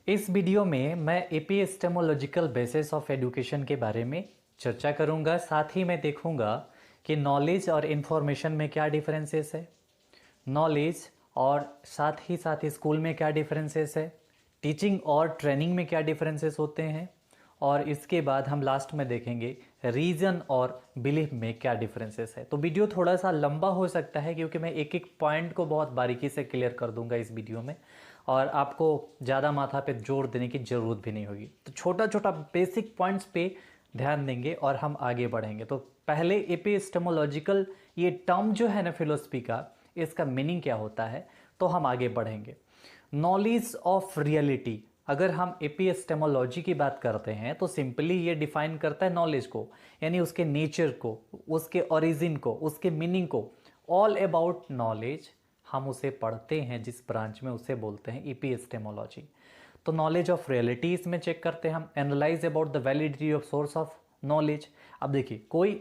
इस वीडियो में मैं एपिस्टेमोलॉजिकल बेसिस ऑफ एजुकेशन के बारे में चर्चा करूंगा। साथ ही मैं देखूंगा कि नॉलेज और इन्फॉर्मेशन में क्या डिफरेंसेस है, नॉलेज और साथ ही स्कूल में क्या डिफरेंसेस है, टीचिंग और ट्रेनिंग में क्या डिफरेंसेस होते हैं, और इसके बाद हम लास्ट में देखेंगे रीज़न और बिलीफ में क्या डिफरेंसेस है। तो वीडियो थोड़ा सा लंबा हो सकता है क्योंकि मैं एक एक पॉइंट को बहुत बारीकी से क्लियर कर दूंगा इस वीडियो में, और आपको ज़्यादा माथा पे जोर देने की ज़रूरत भी नहीं होगी। तो छोटा छोटा बेसिक पॉइंट्स पे ध्यान देंगे और हम आगे बढ़ेंगे। तो पहले एपिस्टेमोलॉजिकल ये टर्म जो है ना फिलोसफी का, इसका मीनिंग क्या होता है, तो हम आगे बढ़ेंगे। नॉलेज ऑफ रियलिटी, अगर हम एपिस्टेमोलॉजी की बात करते हैं तो सिंपली ये डिफाइन करता है नॉलेज को, यानी उसके नेचर को, उसके ओरिजिन को, उसके मीनिंग को। ऑल अबाउट नॉलेज हम उसे पढ़ते हैं जिस ब्रांच में, उसे बोलते हैं एपिस्टेमोलॉजी। तो नॉलेज ऑफ रियलिटी इसमें चेक करते हैं हम। Analyse about the validity of source of knowledge. अब देखिए, कोई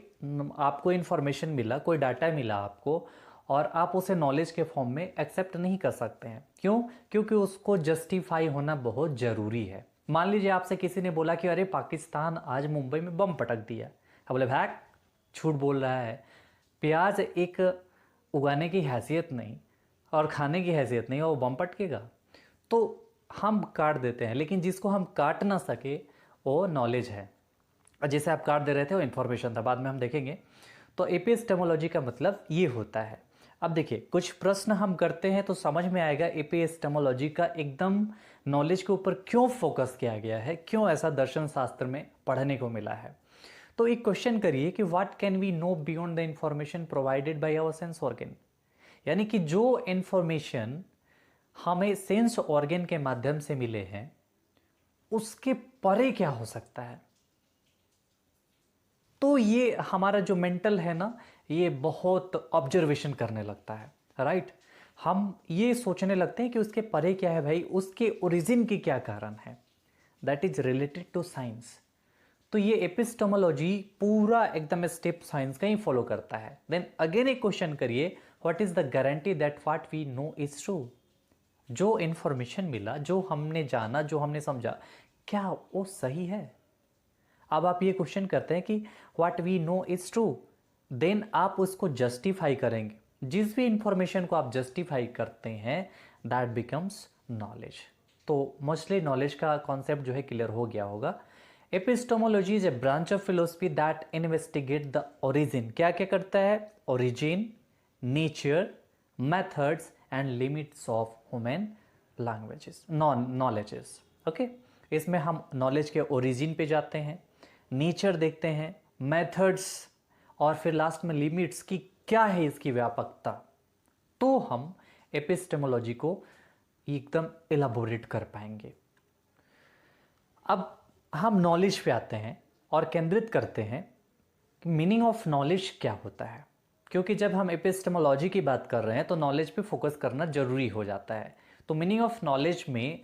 आपको इन्फॉर्मेशन मिला, कोई डाटा मिला आपको, और आप उसे नॉलेज के फॉर्म में एक्सेप्ट नहीं कर सकते हैं। क्यों? क्योंकि उसको जस्टिफाई होना बहुत ज़रूरी है। मान लीजिए आपसे किसी ने बोला कि अरे पाकिस्तान आज मुंबई में बम पटक दिया। अब बोले भाग, झूठ बोल रहा है। प्याज एक उगाने की हैसियत नहीं और खाने की हैसियत नहीं, और वो बम पटकेगा। तो हम काट देते हैं, लेकिन जिसको हम काट ना सके वो नॉलेज है। और जैसे आप काट दे रहे थे वो इन्फॉर्मेशन था, बाद में हम देखेंगे। तो एपिस्टेमोलॉजी का मतलब ये होता है। अब देखिए, कुछ प्रश्न हम करते हैं तो समझ में आएगा एपिस्टेमोलॉजी का एकदम नॉलेज के ऊपर क्यों फोकस किया गया है, क्यों ऐसा दर्शन शास्त्र में पढ़ने को मिला है। तो एक क्वेश्चन करिए कि what can we know beyond the information provided by our sense organ, यानी कि जो इंफॉर्मेशन हमें सेंस ऑर्गन के माध्यम से मिले हैं उसके परे क्या हो सकता है। तो ये हमारा जो मेंटल है ना, ये बहुत ऑब्जर्वेशन करने लगता है, राइट। हम ये सोचने लगते हैं कि उसके परे क्या है भाई, उसके ओरिजिन की क्या कारण है। That is related to science. तो ये एपिस्टेमोलॉजी पूरा एकदम स्टेप साइंस का ही फॉलो करता है। देन अगेन एक क्वेश्चन करिए, what is the guarantee that what we know is true. जो इंफॉर्मेशन मिला, जो हमने जाना, जो हमने समझा, क्या वो सही है। अब आप ये क्वेश्चन करते हैं कि what we know is true, then आप उसको जस्टिफाई करेंगे। जिस भी इंफॉर्मेशन को आप जस्टिफाई करते हैं दैट बिकम्स नॉलेज। तो मोस्टली नॉलेज का कॉन्सेप्ट जो है क्लियर हो गया होगा। Epistemology is a branch of philosophy that investigate the origin. क्या क्या करता है? Origin, nature, methods and limits of human languages, knowledges. Okay, इसमें हम नॉलेज के ओरिजिन पे जाते हैं, नेचर देखते हैं, मेथड्स, और फिर लास्ट में लिमिट्स की क्या है इसकी व्यापकता। तो हम एपिस्टेमोलॉजी को एकदम एलाबोरेट कर पाएंगे। अब हम नॉलेज पे आते हैं और केंद्रित करते हैं कि मीनिंग ऑफ नॉलेज क्या होता है। क्योंकि जब हम एपिस्टेमोलॉजी की बात कर रहे हैं तो नॉलेज पे फोकस करना जरूरी हो जाता है। तो मीनिंग ऑफ नॉलेज में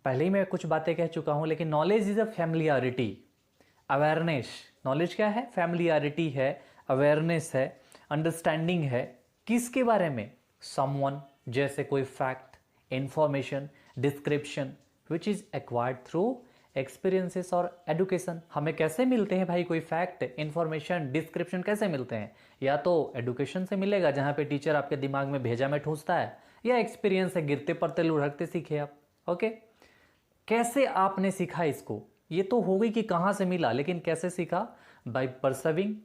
पहले ही मैं कुछ बातें कह चुका हूं, लेकिन knowledge is a familiarity, awareness. Knowledge क्या है? फैमिलियरिटी है, अवेयरनेस है, अंडरस्टैंडिंग है। किसके बारे में? समवन, जैसे कोई fact, information, description which is acquired through experiences और एडुकेशन। हमें कैसे मिलते हैं भाई कोई फैक्ट, इंफॉर्मेशन, डिस्क्रिप्शन कैसे मिलते हैं? या तो एडुकेशन से मिलेगा जहां पे टीचर आपके दिमाग में भेजा में ठूसता है, या एक्सपीरियंस है, गिरते पड़ते लुढ़कते सीखे आप। ओके, कैसे आपने सीखा इसको? ये तो हो गई कि कहां से मिला, लेकिन कैसे सीखा? बाय परसर्विंग,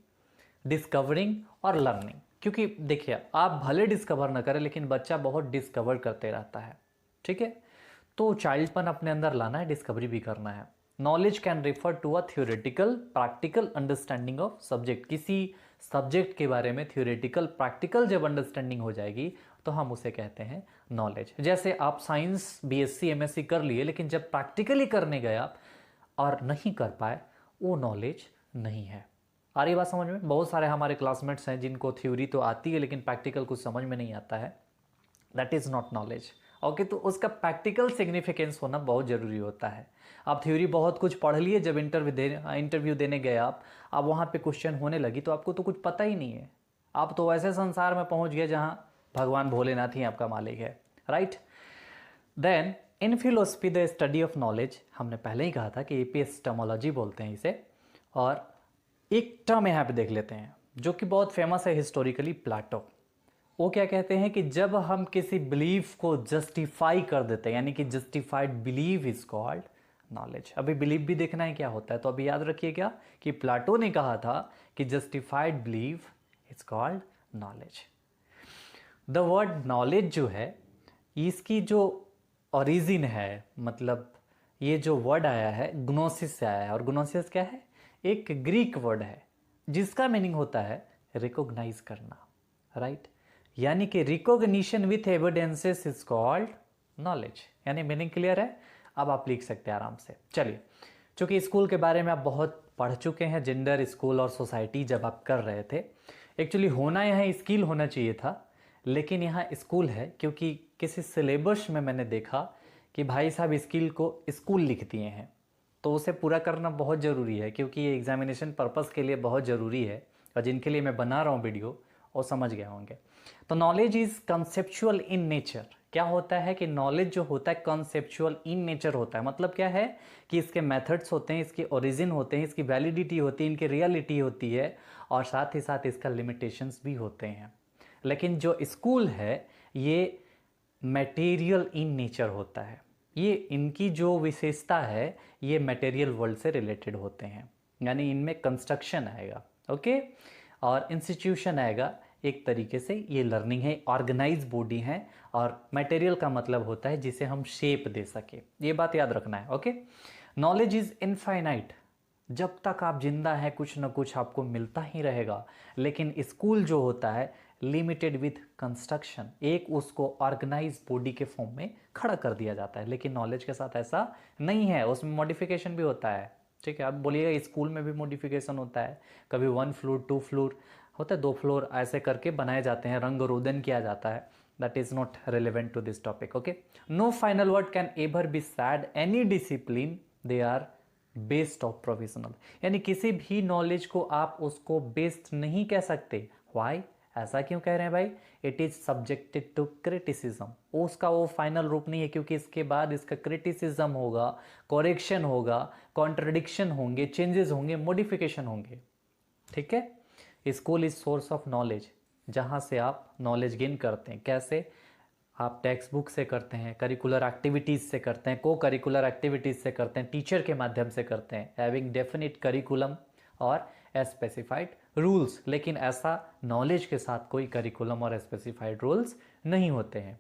डिस्कवरिंग और लर्निंग। क्योंकि देखिए, आप भले डिस्कवर ना करें लेकिन बच्चा बहुत डिस्कवर करते रहता है, ठीक है। तो चाइल्डपन अपने अंदर लाना है, डिस्कवरी भी करना है। Knowledge can refer to a theoretical practical understanding of subject. किसी सब्जेक्ट के बारे में थ्योरेटिकल प्रैक्टिकल जब अंडरस्टैंडिंग हो जाएगी तो हम उसे कहते हैं नॉलेज। जैसे आप साइंस बीएससी एमएससी कर लिए, लेकिन जब प्रैक्टिकली करने गए आप और नहीं कर पाए, वो नॉलेज नहीं है। आ रही बात समझ में? बहुत सारे हमारे क्लासमेट्स हैं जिनको थ्योरी तो आती है लेकिन प्रैक्टिकल कुछ समझ में नहीं आता है। That is not knowledge. Okay, तो उसका प्रैक्टिकल सिग्निफिकेंस होना बहुत जरूरी होता है। आप थ्योरी बहुत कुछ पढ़ लिए, जब इंटरव्यू देने गए आप, अब वहाँ पे क्वेश्चन होने लगी तो आपको तो कुछ पता ही नहीं है। आप तो ऐसे संसार में पहुँच गए जहाँ भगवान भोलेनाथ ही आपका मालिक है, right. Then in philosophy the study of knowledge, हमने पहले ही कहा था कि एपिस्टेमोलॉजी बोलते हैं इसे, और एक टर्म यहाँ पे देख लेते हैं जो कि बहुत फेमस है हिस्टोरिकली, प्लेटो। वो क्या कहते हैं कि जब हम किसी बिलीफ को जस्टिफाई कर देते हैं, यानी कि justified believe is called knowledge. अभी बिलीव भी देखना है क्या होता है, तो अभी याद रखिए क्या कि प्लेटो ने कहा था कि justified believe is called knowledge. The word knowledge जो है, इसकी जो ओरिजिन है, मतलब ये जो वर्ड आया है ग्नोसिस से आया है, और ग्नोसिस क्या है, एक ग्रीक वर्ड है जिसका मीनिंग होता है रिकॉग्नाइज करना, राइट। यानी कि recognition with evidences is called knowledge. यानी मीनिंग क्लियर है, अब आप लिख सकते हैं आराम से। चलिए, चूंकि स्कूल के बारे में आप बहुत पढ़ चुके हैं, जेंडर, स्कूल और सोसाइटी जब आप कर रहे थे, एक्चुअली होना यहाँ स्किल होना चाहिए था, लेकिन यहाँ स्कूल है क्योंकि किसी सिलेबस में मैंने देखा कि भाई साहब स्किल को स्कूल लिख दिए हैं, तो उसे पूरा करना बहुत ज़रूरी है क्योंकि ये एग्जामिनेशन पर्पस के लिए बहुत ज़रूरी है, और जिनके लिए मैं बना रहा हूँ वीडियो वो समझ गए होंगे। तो knowledge is conceptual in nature. क्या होता है कि नॉलेज जो होता है कंसेप्चुअल इन नेचर होता है, मतलब क्या है कि इसके मेथड्स होते हैं, इसके ओरिजिन होते हैं, इसकी वैलिडिटी होती है, इनकी रियलिटी होती है, और साथ ही साथ इसका लिमिटेशंस भी होते हैं। लेकिन जो स्कूल है ये मटेरियल इन नेचर होता है, ये इनकी जो विशेषता है ये मटेरियल वर्ल्ड से रिलेटेड होते हैं, यानी इनमें कंस्ट्रक्शन आएगा, ओके, और इंस्टीट्यूशन आएगा। एक तरीके से ये लर्निंग है, ऑर्गेनाइज बॉडी है, और मटेरियल का मतलब होता है जिसे हम शेप दे सके, ये बात याद रखना है, ओके। नॉलेज इज इनफाइनाइट, जब तक आप जिंदा हैं कुछ ना कुछ आपको मिलता ही रहेगा, लेकिन स्कूल जो होता है लिमिटेड विथ कंस्ट्रक्शन, एक उसको ऑर्गेनाइज बॉडी के फॉर्म में खड़ा कर दिया जाता है। लेकिन नॉलेज के साथ ऐसा नहीं है, उसमें मॉडिफिकेशन भी होता है, ठीक है। आप बोलिएगा स्कूल में भी मॉडिफिकेशन होता है, कभी 1 फ्लोर 2 फ्लोर होता है, 2 फ्लोर ऐसे करके बनाए जाते हैं, रंग रोदन किया जाता है। That is not relevant to this topic, okay. No final word can ever be said any discipline they are based of professional, यानी किसी भी नॉलेज को आप उसको बेस्ड नहीं कह सकते। व्हाई, ऐसा क्यों कह रहे हैं भाई, it is subjected to criticism, उसका वो फाइनल रूप नहीं है, क्योंकि इसके बाद इसका क्रिटिसिज्म होगा, कॉरेक्शन होगा, कॉन्ट्रडिक्शन होंगे, चेंजेस होंगे, मॉडिफिकेशन होंगे, ठीक है। School is source of knowledge, जहाँ से आप नॉलेज गेन करते हैं। कैसे, आप टेक्स्ट बुक से करते हैं, करिकुलर एक्टिविटीज़ से करते हैं, को करिकुलर एक्टिविटीज़ से करते हैं, टीचर के माध्यम से करते हैं, हैविंग डेफिनिट करिकुलम और स्पेसिफाइड रूल्स। लेकिन ऐसा नॉलेज के साथ कोई करिकुलम और स्पेसिफाइड रूल्स नहीं होते हैं।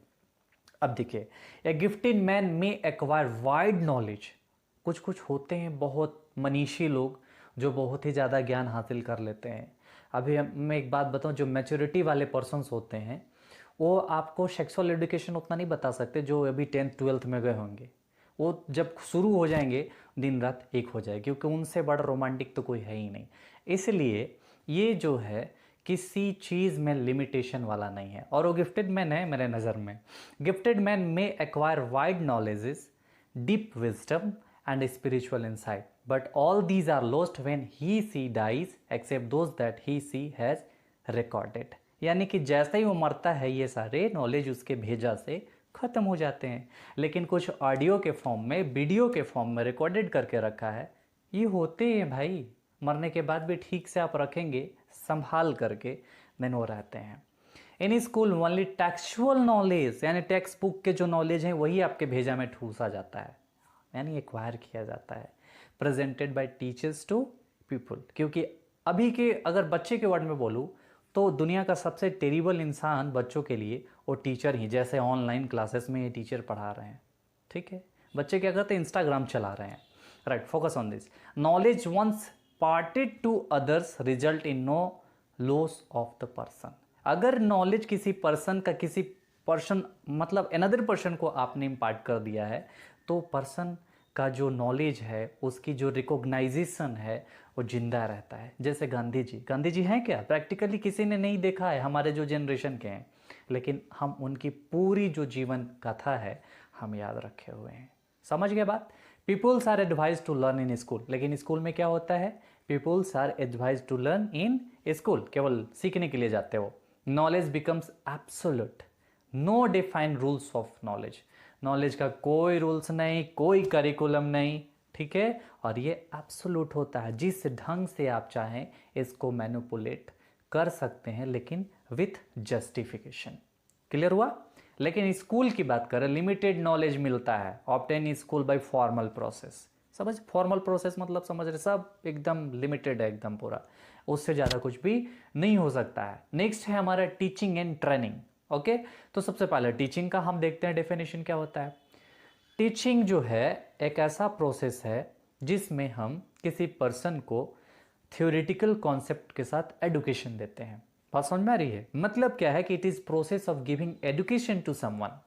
अब देखिए, ए gifted man may acquire wide knowledge, कुछ कुछ होते हैं बहुत मनीषी लोग जो बहुत ही ज़्यादा ज्ञान हासिल कर लेते हैं। अभी मैं एक बात बताऊं, जो मैच्योरिटी वाले पर्सन्स होते हैं वो आपको सेक्सुअल एजुकेशन उतना नहीं बता सकते जो अभी 10th 12th में गए होंगे। वो जब शुरू हो जाएंगे दिन रात एक हो जाए, क्योंकि उनसे बड़ा रोमांटिक तो कोई है ही नहीं। इसलिए ये जो है किसी चीज़ में लिमिटेशन वाला नहीं है, और वो गिफ्टेड मैन है मेरे नज़र में। Gifted man may acquire wide knowledges, deep wisdom and spiritual insight, but all these are lost when he she dies except those that he she has recorded. यानी कि जैसे ही वो मरता है ये सारे नॉलेज उसके भेजा से ख़त्म हो जाते हैं, लेकिन कुछ ऑडियो के फॉर्म में, वीडियो के फॉर्म में रिकॉर्डेड करके रखा है, ये होते हैं भाई, मरने के बाद भी ठीक से आप रखेंगे संभाल करके, देन वो रहते हैं। In school only textual knowledge, यानी टेक्स्ट बुक के जो नॉलेज हैं वही आपके भेजा में ठूसा जाता है, यानी एक्वायर किया जाता है, presented by teachers to people. क्योंकि अभी के अगर बच्चे के वर्ड में बोलूँ तो दुनिया का सबसे टेरिबल इंसान बच्चों के लिए वो टीचर ही, जैसे ऑनलाइन क्लासेस में ये टीचर पढ़ा रहे हैं, ठीक है। बच्चे क्या करते हैं, इंस्टाग्राम चला रहे हैं, right. Focus on this. Knowledge once parted to others result in no loss of the person. अगर नॉलेज किसी पर्सन का, किसी पर्सन मतलब अनदर पर्सन को आपने इम्पार्ट कर दिया है, तो पर्सन का जो नॉलेज है, उसकी जो रिकॉग्नाइजेशन है वो जिंदा रहता है। जैसे गांधी जी हैं क्या, प्रैक्टिकली किसी ने नहीं देखा है हमारे जो जनरेशन के हैं, लेकिन हम उनकी पूरी जो जीवन कथा है हम याद रखे हुए हैं। समझ गए बात। Peoples are advise to learn in school, लेकिन स्कूल में क्या होता है, peoples are advise to learn in school, केवल सीखने के लिए जाते हो। Knowledge becomes absolute, no defined rules of knowledge. Knowledge का कोई रूल्स नहीं, कोई करिकुलम नहीं, ठीक है, और ये एब्सोल्यूट होता है। जिस ढंग से आप चाहें इसको मैनिपुलेट कर सकते हैं, लेकिन विथ जस्टिफिकेशन। क्लियर हुआ? लेकिन स्कूल की बात करें, लिमिटेड नॉलेज मिलता है, obtain school by formal process. समझ, फॉर्मल प्रोसेस मतलब समझ रहे सब, एकदम लिमिटेड है, एकदम पूरा, उससे ज़्यादा कुछ भी नहीं हो सकता है। नेक्स्ट है हमारा टीचिंग एंड ट्रेनिंग। ओके, तो सबसे पहले टीचिंग का हम देखते हैं डेफिनेशन क्या होता है। टीचिंग जो है एक ऐसा प्रोसेस है जिसमें हम किसी पर्सन को थ्योरेटिकल कॉन्सेप्ट के साथ एडुकेशन देते हैं। बात समझ में आ रही है? मतलब क्या है कि it is process of giving education to someone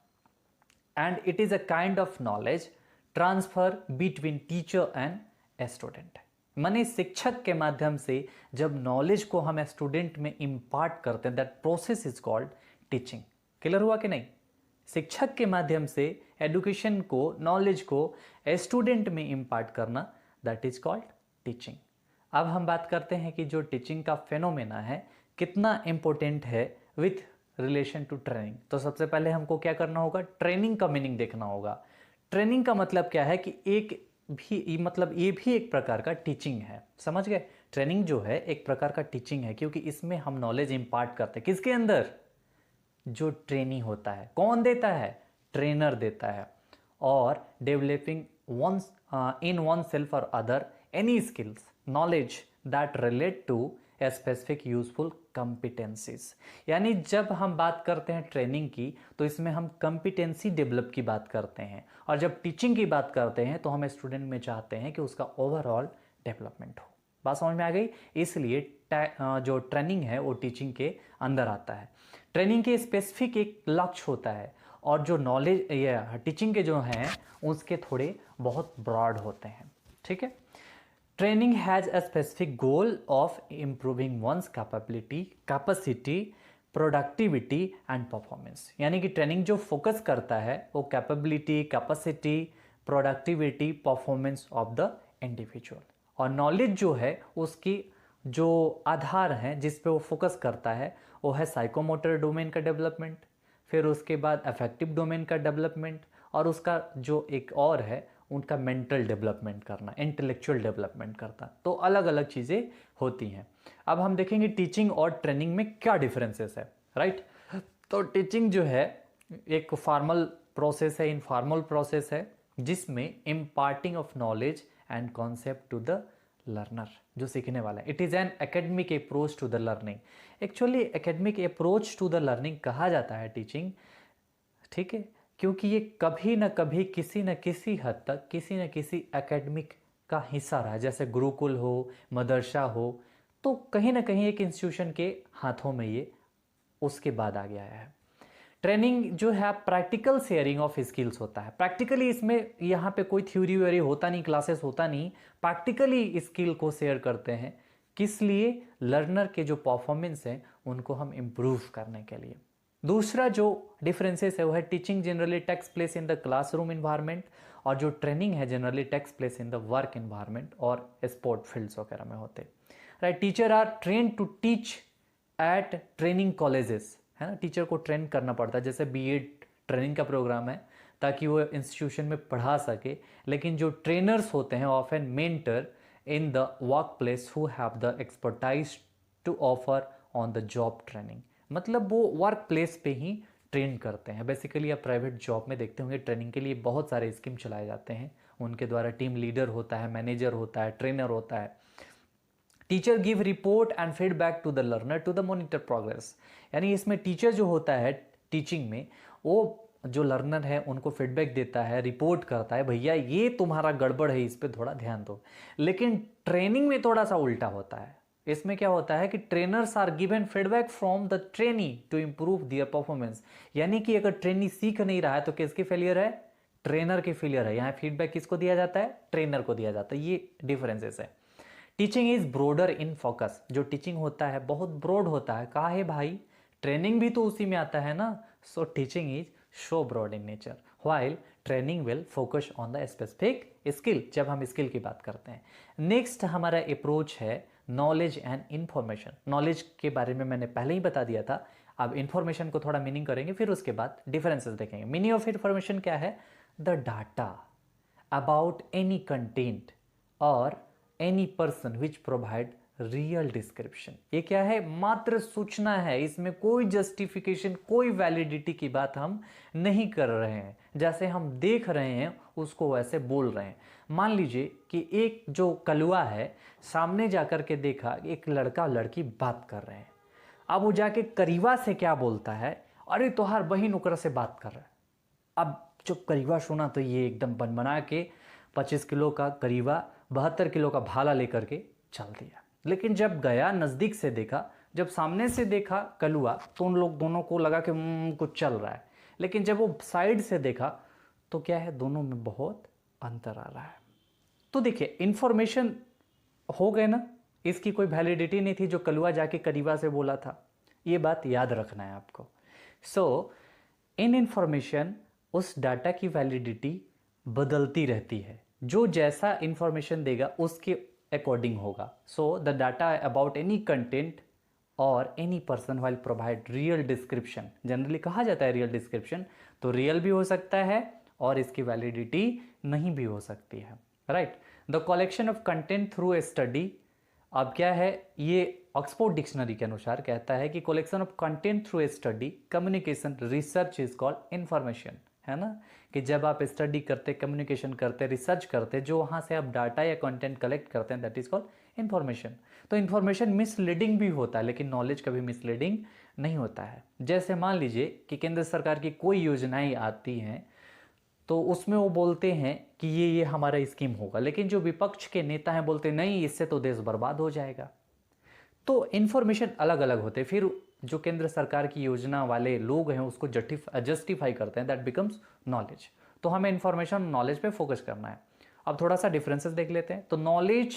and it is a kind of knowledge transfer between teacher and a student. माने शिक्षक के माध्यम से जब नॉलेज को हम स्टूडेंट में इम्पार्ट करते हैं, that process is called teaching. Clear हुआ कि नहीं? शिक्षक के माध्यम से एडुकेशन को, नॉलेज को स्टूडेंट में इम्पार्ट करना, दैट इज कॉल्ड टीचिंग। अब हम बात करते हैं कि जो टीचिंग का फेनोमेना है कितना इंपॉर्टेंट है विथ रिलेशन टू ट्रेनिंग। तो सबसे पहले हमको क्या करना होगा, ट्रेनिंग का मीनिंग देखना होगा। ट्रेनिंग का मतलब क्या है कि एक भी, मतलब ये भी एक प्रकार का टीचिंग है। समझ गए? ट्रेनिंग जो है एक प्रकार का टीचिंग है, क्योंकि इसमें हम नॉलेज इंपार्ट करते हैं किसके अंदर? जो ट्रेनी होता है। कौन देता है? ट्रेनर देता है। और developing once in one self और other any skills knowledge that relate to a specific useful competencies. यानी जब हम बात करते हैं ट्रेनिंग की, तो इसमें हम कंपिटेंसी डेवलप की बात करते हैं, और जब टीचिंग की बात करते हैं तो हम स्टूडेंट में चाहते हैं कि उसका ओवरऑल डेवलपमेंट हो। बात समझ में आ गई? इसलिए जो ट्रेनिंग है वो टीचिंग के अंदर आता है। ट्रेनिंग के स्पेसिफिक एक लक्ष्य होता है, और जो नॉलेज या टीचिंग के जो हैं उसके थोड़े बहुत ब्रॉड होते हैं। ठीक है? Training has a specific goal of improving one's capability, capacity, productivity and performance. यानी कि ट्रेनिंग जो फोकस करता है वो capability, capacity, productivity, performance of the individual. और नॉलेज जो है उसकी जो आधार हैं जिस पे वो फोकस करता है वो है साइकोमोटर डोमेन का डेवलपमेंट, फिर उसके बाद अफेक्टिव डोमेन का डेवलपमेंट, और उसका जो एक और है उनका मेंटल डेवलपमेंट करना, इंटेलेक्चुअल डेवलपमेंट करना। तो अलग अलग चीज़ें होती हैं। अब हम देखेंगे टीचिंग और ट्रेनिंग में क्या डिफरेंसेस है, राइट? तो टीचिंग जो है एक फॉर्मल प्रोसेस है, इनफॉर्मल प्रोसेस है, जिसमें imparting of knowledge and concept to the learner, जो सीखने वाला है। It is an academic approach to the learning. Actually academic approach to the learning कहा जाता है टीचिंग, ठीक है, क्योंकि ये कभी ना कभी किसी न किसी हद तक किसी न किसी एकेडमिक का हिस्सा रहा है। जैसे गुरुकुल हो, मदरसा हो, तो कहीं ना कहीं एक इंस्टीट्यूशन के हाथों में ये उसके बाद आ गया है। ट्रेनिंग जो है प्रैक्टिकल शेयरिंग ऑफ स्किल्स होता है। प्रैक्टिकली इसमें यहाँ पे कोई थ्योरी व्योरी होता नहीं, क्लासेस होता नहीं, प्रैक्टिकली स्किल को शेयर करते हैं। किस लिए? लर्नर के जो परफॉर्मेंस है उनको हम इम्प्रूव करने के लिए। दूसरा जो डिफरेंसेस है वो है teaching generally takes place in the classroom environment, और जो ट्रेनिंग है generally takes place in the work environment और स्पोर्ट फील्ड्स वगैरह में होते। Right? Teacher are train to teach at training colleges, है ना? टीचर को ट्रेन करना पड़ता है, जैसे बीएड ट्रेनिंग का प्रोग्राम है ताकि वो इंस्टीट्यूशन में पढ़ा सके। लेकिन जो ट्रेनर्स होते हैं often mentor in the work place who have the expertise to offer on the job training. मतलब वो वर्क प्लेस पे ही ट्रेन करते हैं। बेसिकली आप प्राइवेट जॉब में देखते होंगे ट्रेनिंग के लिए बहुत सारे स्कीम चलाए जाते हैं, उनके द्वारा टीम लीडर होता है, मैनेजर होता है, ट्रेनर होता है। Teacher give report and feedback to the learner to the monitor progress. यानी इसमें टीचर जो होता है टीचिंग में, वो जो लर्नर है उनको फीडबैक देता है, रिपोर्ट करता है, भैया ये तुम्हारा गड़बड़ है, इस पर थोड़ा ध्यान दो। लेकिन ट्रेनिंग में थोड़ा सा उल्टा होता है। इसमें क्या होता है कि trainers are given feedback from the trainee to improve their performance. यानी कि अगर ट्रेनी सीख नहीं रहा है तो किसकी फेलियर है? ट्रेनर की फेलियर है। यहाँ फीडबैक किसको दिया जाता है? ट्रेनर को दिया जाता है। ये डिफरेंसेस है। Teaching is broader in focus. जो टीचिंग होता है बहुत ब्रॉड होता है। कहा है भाई? ट्रेनिंग भी तो उसी में आता है ना। So teaching is so broad in nature, while training will focus on the specific skill, जब हम स्किल की बात करते हैं। नेक्स्ट हमारा अप्रोच है नॉलेज एंड इंफॉर्मेशन। नॉलेज के बारे में मैंने पहले ही बता दिया था। अब इंफॉर्मेशन को थोड़ा मीनिंग करेंगे, फिर उसके बाद डिफरेंसेस देखेंगे। मीनिंग ऑफ इंफॉर्मेशन क्या है? The data about any content और any person which provide real description. ये क्या है? मात्र सूचना है, इसमें कोई जस्टिफिकेशन, कोई वैलिडिटी की बात हम नहीं कर रहे हैं। जैसे हम देख रहे हैं उसको वैसे बोल रहे हैं। मान लीजिए कि एक जो कलुआ है, सामने जाकर के देखा एक लड़का लड़की बात कर रहे हैं। अब वो जाके करीबा से क्या बोलता है? अरे तोहार बहिन ओकरा से बात कर रहा है। अब जो करीबा सुना तो ये एकदम बन बना के 25 किलो का करीबा 72 किलो का भाला लेकर के चल दिया। लेकिन जब गया नज़दीक से देखा, जब सामने से देखा कलुआ, तो उन लोग दोनों को लगा कि कुछ चल रहा है। लेकिन जब वो साइड से देखा तो क्या है, दोनों में बहुत अंतर आ रहा है। तो देखिए इंफॉर्मेशन हो गए ना, इसकी कोई वैलिडिटी नहीं थी जो कलुआ जाके करीबा से बोला था। ये बात याद रखना है आपको। सो इन इंफॉर्मेशन उस डाटा की वैलिडिटी बदलती रहती है, जो जैसा इंफॉर्मेशन देगा उसके अकॉर्डिंग होगा। So the data about any content और any person while provide real description, generally कहा जाता है रियल डिस्क्रिप्शन, तो रियल भी हो सकता है और इसकी वैलिडिटी नहीं भी हो सकती है, right. The collection of content through a study, अब क्या है, ये ऑक्सफोर्ड डिक्शनरी के अनुसार कहता है कि collection of content through a study, communication, research is called information, है ना। कि जब आप स्टडी करते, कम्युनिकेशन करते, रिसर्च करते, जो वहाँ से आप डाटा या कंटेंट कलेक्ट करते हैं, दैट इज कॉल्ड इंफॉर्मेशन। तो इंफॉर्मेशन मिसलीडिंग भी होता है, लेकिन नॉलेज कभी मिसलीडिंग नहीं होता है। जैसे मान लीजिए कि केंद्र सरकार की कोई योजनाएं आती हैं तो उसमें वो बोलते हैं कि ये हमारा स्कीम होगा, लेकिन जो विपक्ष के नेता हैं बोलते नहीं, इससे तो देश बर्बाद हो जाएगा। तो इन्फॉर्मेशन अलग अलग होते हैं, फिर जो केंद्र सरकार की योजना वाले लोग हैं उसको जस्टिफाई करते हैं, दैट बिकम्स नॉलेज। तो हमें इन्फॉर्मेशन नॉलेज पे फोकस करना है। अब थोड़ा सा डिफरेंसेस देख लेते हैं। तो knowledge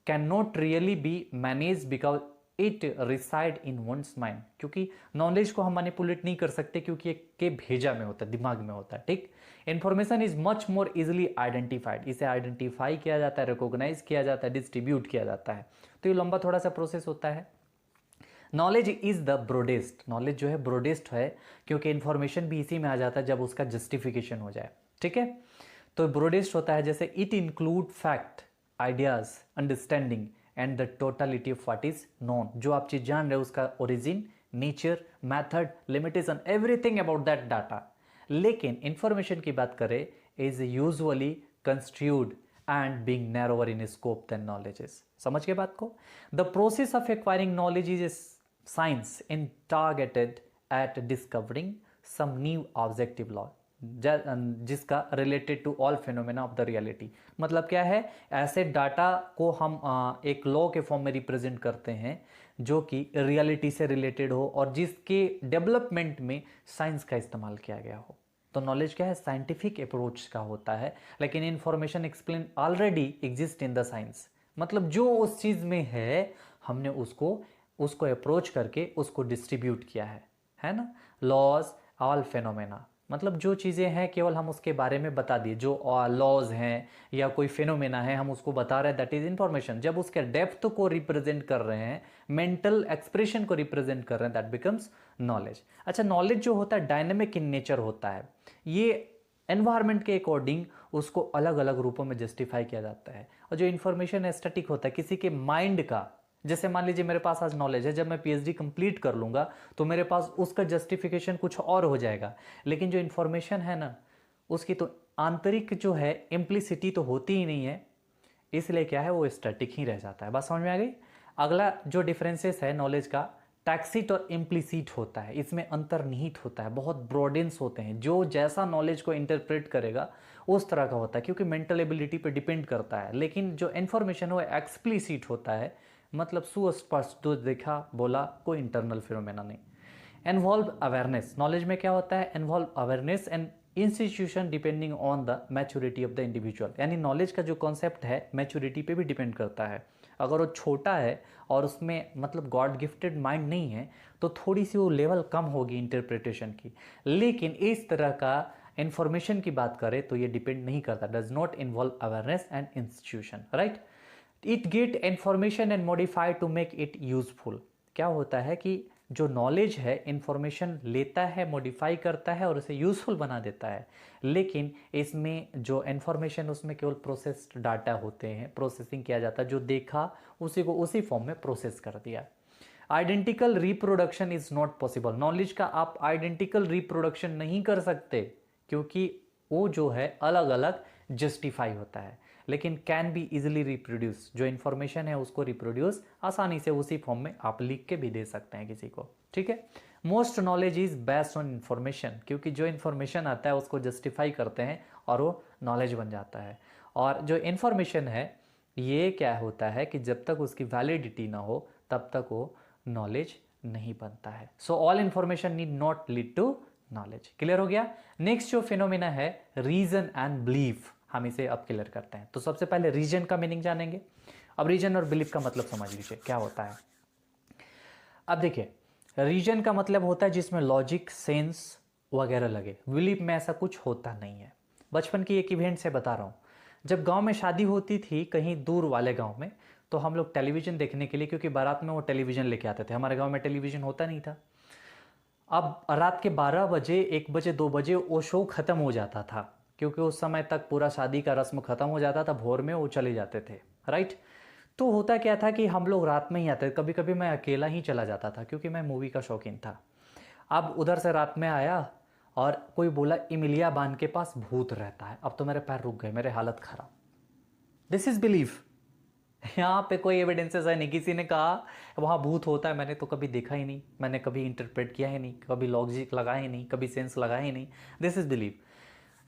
can not really be manage because it reside in one's mind, क्योंकि नॉलेज को हम मैनिपुलेट नहीं कर सकते क्योंकि ये के भेजा में होता है, दिमाग में होता है, ठीक। Information is much more easily identified, इसे आइडेंटिफाई किया जाता है, रिकॉग्नाइज किया जाता है, डिस्ट्रीब्यूट किया जाता है। तो ये लंबा थोड़ा सा प्रोसेस होता है। Knowledge is the broadest, knowledge जो है ब्रॉडेस्ट है, क्योंकि इन्फॉर्मेशन भी इसी में आ जाता है जब उसका जस्टिफिकेशन हो जाए, ठीक है। तो ब्रॉडेस्ट होता है, जैसे it include fact, ideas, understanding and the totality of what is known, जो आप चीज जान रहे हो उसका origin, nature, method, limitation, everything about that data. लेकिन इंफॉर्मेशन की बात करें, is usually construed and being narrower in scope than knowledges. समझ के बात को? The process of acquiring knowledge is a science in targeted at discovering some new objective law, जिसका related to all phenomena of the reality. मतलब क्या है, ऐसे data को हम एक लॉ के फॉर्म में रिप्रेजेंट करते हैं जो कि रियलिटी से रिलेटेड हो और जिसके डेवलपमेंट में साइंस का इस्तेमाल किया गया हो। तो नॉलेज क्या है, साइंटिफिक अप्रोच का होता है, लेकिन information explain already exist in the science. मतलब जो उस चीज में है हमने उसको अप्रोच करके उसको डिस्ट्रीब्यूट किया है ना। लॉज ऑल फेनोमेना, मतलब जो चीज़ें हैं केवल हम उसके बारे में बता दिए, जो लॉज हैं या कोई फेनोमेना है हम उसको बता रहे हैं, दैट इज इंफॉर्मेशन। जब उसके डेप्थ को रिप्रेजेंट कर रहे हैं, मेंटल एक्सप्रेशन को रिप्रेजेंट कर रहे हैं, दैट बिकम्स नॉलेज। अच्छा, नॉलेज जो होता है डायनेमिक इन नेचर होता है, ये एनवायरनमेंट के अकॉर्डिंग उसको अलग अलग रूपों में जस्टिफाई किया जाता है। और जो इन्फॉर्मेशन स्टैटिक होता है, किसी के माइंड का, जैसे मान लीजिए मेरे पास आज नॉलेज है, जब मैं पीएचडी कंप्लीट कर लूंगा तो मेरे पास उसका जस्टिफिकेशन कुछ और हो जाएगा। लेकिन जो इन्फॉर्मेशन है ना, उसकी तो आंतरिक जो है इम्प्लिसिटी तो होती ही नहीं है, इसलिए क्या है वो स्टैटिक ही रह जाता है। बात समझ में आ गई? अगला जो डिफरेंसेस है नॉलेज का, टैक्सिट और इम्प्लिसिट होता है, इसमें अंतर्निहित होता है, बहुत ब्रॉडेंस होते हैं। जो जैसा नॉलेज को इंटरप्रेट करेगा उस तरह का होता है, क्योंकि मेंटल एबिलिटी पे डिपेंड करता है। लेकिन जो इन्फॉर्मेशन है वो एक्सप्लिसिट होता है, मतलब सुस्पष्ट, जो देखा बोला, कोई इंटरनल फिनोमेना नहीं। इन्वॉल्व अवेयरनेस, नॉलेज में क्या होता है, involve awareness and institution depending on the maturity of the individual. यानी नॉलेज का जो कॉन्सेप्ट है मैच्योरिटी पे भी डिपेंड करता है। अगर वो छोटा है और उसमें मतलब गॉड गिफ्टेड माइंड नहीं है तो थोड़ी सी वो लेवल कम होगी इंटरप्रिटेशन की। लेकिन इस तरह का इंफॉर्मेशन की बात करें तो ये डिपेंड नहीं करता, does not involve awareness and institution, right. It get information and modify to make it useful. क्या होता है कि जो नॉलेज है इंफॉर्मेशन लेता है, मॉडिफाई करता है और उसे यूजफुल बना देता है, लेकिन इसमें जो इंफॉर्मेशन उसमें केवल प्रोसेस्ड डाटा होते हैं, प्रोसेसिंग किया जाता है, जो देखा उसी को उसी फॉर्म में प्रोसेस कर दिया। Identical reproduction is not possible, knowledge का आप आइडेंटिकल रिप्रोडक्शन नहीं कर सकते क्योंकि वो जो है अलग अलग जस्टिफाई होता है, लेकिन कैन बी इजिली रिप्रोड्यूस, जो इन्फॉर्मेशन है उसको रिप्रोड्यूस आसानी से उसी फॉर्म में आप लिख के भी दे सकते हैं किसी को, ठीक है। Most knowledge is based on information, क्योंकि जो इन्फॉर्मेशन आता है उसको जस्टिफाई करते हैं और वो नॉलेज बन जाता है। और जो इन्फॉर्मेशन है ये क्या होता है कि जब तक उसकी वैलिडिटी ना हो तब तक वो नॉलेज नहीं बनता है। So all information need not lead to knowledge. Clear हो गया। नेक्स्ट जो फिनोमिना है रीजन एंड बिलीफ, हम इसे अब क्लियर करते हैं। तो सबसे पहले रीजन का मीनिंग जानेंगे। अब रीजन और बिलीफ का मतलब समझ लीजिए क्या होता है। अब देखिए, रीजन का मतलब होता है जिसमें लॉजिक, सेंस वगैरह लगे। बिलीफ में ऐसा कुछ होता नहीं है। बचपन की एक इवेंट से बता रहा हूँ। जब गांव में शादी होती थी कहीं दूर वाले गांव में, तो हम लोग टेलीविजन देखने के लिए, क्योंकि बारात में वो टेलीविजन लेके आते थे, हमारे गांव में टेलीविजन होता नहीं था। अब रात के 12 बजे, 1 बजे, 2 बजे वो शो खत्म हो जाता था, क्योंकि उस समय तक पूरा शादी का रस्म खत्म हो जाता था, भोर में वो चले जाते थे, राइट। तो होता क्या था कि हम लोग रात में ही आते, कभी कभी मैं अकेला ही चला जाता था क्योंकि मैं मूवी का शौकीन था। अब उधर से रात में आया और कोई बोला इमिलिया बान के पास भूत रहता है, अब तो मेरे पैर रुक गए, मेरे हालत खराब। This is belief. यहाँ पे कोई एविडेंसेस है नहीं, किसी ने कहा वहाँ भूत होता है, मैंने तो कभी देखा ही नहीं, मैंने कभी इंटरप्रेट किया ही नहीं, कभी लॉजिक लगाया ही नहीं, कभी सेंस लगाया ही नहीं। This is believe.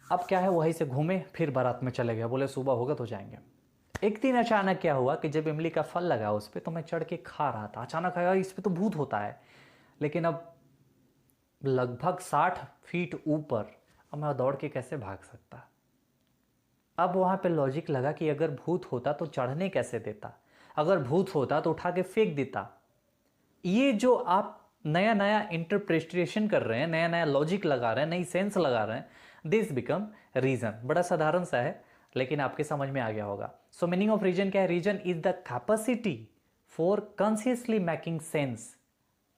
अब क्या है, वहीं से घूमे फिर बारात में चले गए, बोले सुबह होगा तो जाएंगे। एक दिन अचानक क्या हुआ कि जब इमली का फल लगा उस पर, तो मैं चढ़ के खा रहा था, अचानक आया इस पर तो भूत होता है। लेकिन अब लगभग 60 फीट ऊपर, अब मैं दौड़ के कैसे भाग सकता। अब वहां पे लॉजिक लगा कि अगर भूत होता तो चढ़ने कैसे देता, अगर भूत होता तो उठा के फेंक देता। ये जो आप नया नया इंटरप्रिटेशन कर रहे हैं, नया नया लॉजिक लगा रहे हैं, नई सेंस लगा रहे हैं, दिस बिकम रीजन। बड़ा साधारण सा है लेकिन आपके समझ में आ गया होगा। सो मीनिंग ऑफ रीजन क्या है? Reason is the capacity for consciously making sense.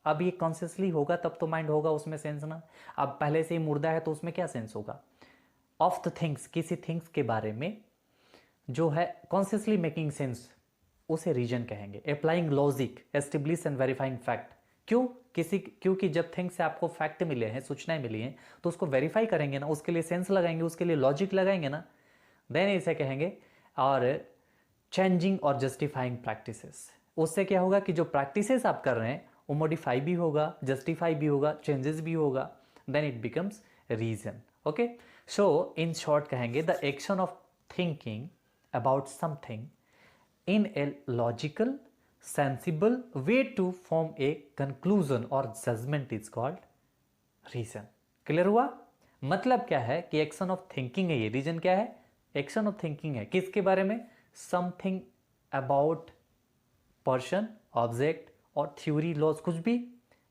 अब ये कॉन्शियसली होगा तब तो माइंड होगा, उसमें सेंस ना। अब पहले से ही मुर्दा है तो उसमें क्या सेंस होगा? ऑफ द थिंग्स, किसी थिंग्स के बारे में जो है कॉन्शियसली मेकिंग सेंस, उसे रीजन कहेंगे। Applying logic, establish and verifying fact. क्योंकि जब थिंग्स से आपको फैक्ट मिले हैं, सूचनाएं मिली हैं, तो उसको वेरीफाई करेंगे ना, उसके लिए सेंस लगाएंगे, उसके लिए लॉजिक लगाएंगे ना, देन इसे कहेंगे। और चेंजिंग और जस्टिफाइंग प्रैक्टिसेस, उससे क्या होगा कि जो प्रैक्टिसेस आप कर रहे हैं वो मॉडिफाई भी होगा, जस्टिफाई भी होगा, चेंजेस भी होगा, then it becomes reason. Okay, so in short कहेंगे the action of thinking about something in a logical, sensible way to form a conclusion or judgment is called reason। Clear हुआ? मतलब क्या है कि एक्शन ऑफ थिंकिंग है ये, reason क्या है? एक्शन ऑफ थिंकिंग है किसके बारे में? समथिंग अबाउट पर्सन, ऑब्जेक्ट और थ्योरी, लॉज, कुछ भी,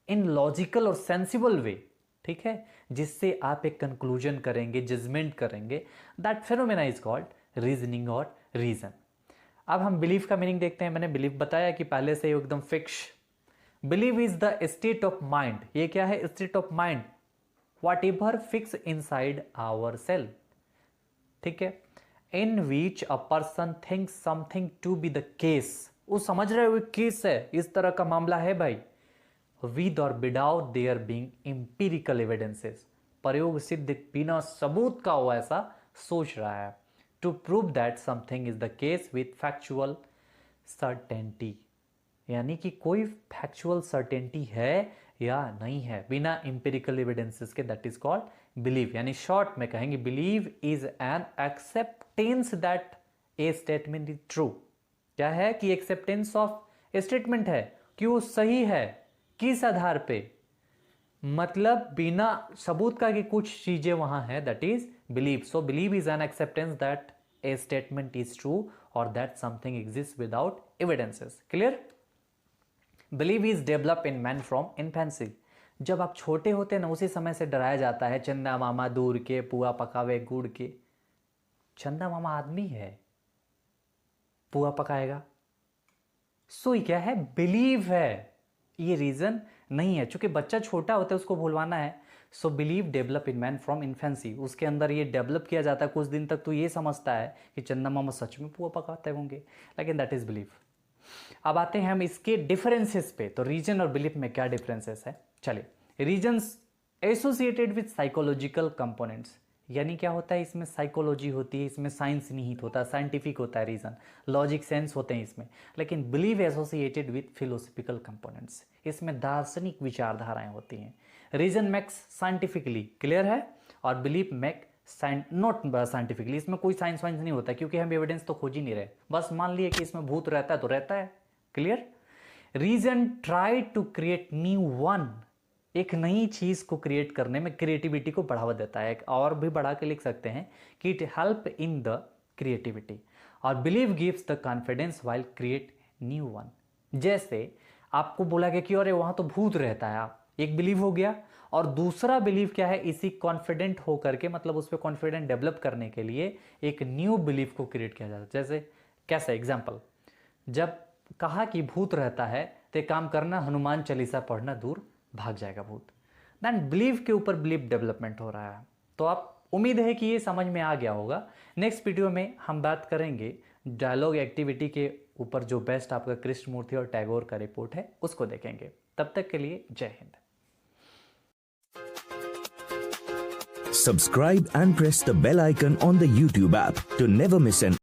इन लॉजिकल और सेंसिबल वे, ठीक है, जिससे आप एक कंक्लूजन करेंगे, जजमेंट करेंगे। That phenomena is called reasoning और रीजन। अब हम बिलीफ का मीनिंग देखते हैं। मैंने बिलीफ बताया कि पहले से एकदम fix. Believe is the state of mind. ये क्या है? State of mind, whatever fix inside our self, ठीक है, in which a person thinks something to be the case. वो समझ रहे हुए केस है, इस तरह का मामला है भाई, विद और without their being empirical evidences, प्रयोग सिद्ध बिना सबूत का वो ऐसा सोच रहा है। To prove that something is the case with factual certainty, यानी कि कोई factual certainty है या नहीं है बिना empirical evidences के, that is called belief। यानी short में कहेंगे belief is an acceptance that a statement is true। क्या है कि acceptance of a statement है कि वो सही है। किस आधार पे? मतलब बिना सबूत का कि कुछ चीजें वहां है, that is believe. So believe is an acceptance that a statement is true और that something exist without evidences. Clear? Believe is develop in man from infancy. जब आप छोटे होते हैं ना, उसी समय से डराया जाता है, चंदा मामा दूर के, पुआ पकावे गुड़ के। चंदा मामा आदमी है, पुआ पकाएगा। सो क्या है? बिलीव है। ये रीजन नहीं है, चूंकि बच्चा छोटा होता है उसको भूलवाना है। So believe develop in man from infancy, उसके अंदर ये डेवलप किया जाता है कुछ दिन तक, तो ये समझता है कि चंदा मामा सच में पुआ पकाते होंगे, लेकिन दैट इज बिलीफ। अब आते हैं हम इसके डिफरेंसेस पे, तो रीजन और बिलीफ में क्या डिफरेंसेस है। चलिए, reasons associated with psychological components, यानी क्या होता है, इसमें साइकोलॉजी होती है, इसमें साइंस निहित होता है, साइंटिफिक होता है रीजन, लॉजिक सेंस होते हैं इसमें। लेकिन believe associated with philosophical components, इसमें दार्शनिक विचारधाराएं होती हैं। रीजन मेक्स साइंटिफिकली क्लियर है, और बिलीव मेक नॉट साइंटिफिकली, इसमें कोई साइंस वाइंस नहीं होता, क्योंकि हम एविडेंस तो खोज ही नहीं रहे, बस मान लिए कि इसमें भूत रहता है तो रहता है। Clear. Reason try to create new one, एक नई चीज को क्रिएट करने में क्रिएटिविटी को बढ़ावा देता है, एक और भी बढ़ा के लिख सकते हैं कि it help in the creativity. और believe gives the confidence while create new one, जैसे आपको बोला गया कि अरे वहां तो भूत रहता है, आप एक बिलीव हो गया, और दूसरा बिलीव क्या है, इसी कॉन्फिडेंट होकर के, मतलब उस पर कॉन्फिडेंट डेवलप करने के लिए एक न्यू बिलीफ को क्रिएट किया जाता है। जैसे कैसे एग्जाम्पल, जब कहा कि भूत रहता है तो एक काम करना, हनुमान चालीसा पढ़ना, दूर भाग जाएगा भूत। देन बिलीव के ऊपर बिलीव डेवलपमेंट हो रहा है। तो आप उम्मीद है कि ये समझ में आ गया होगा। नेक्स्ट वीडियो में हम बात करेंगे डायलॉग एक्टिविटी के ऊपर, जो बेस्ट आपका कृष्णमूर्ति और टैगोर का रिपोर्ट है उसको देखेंगे। तब तक के लिए जय Hind. Subscribe and press the bell icon on the YouTube app to never miss an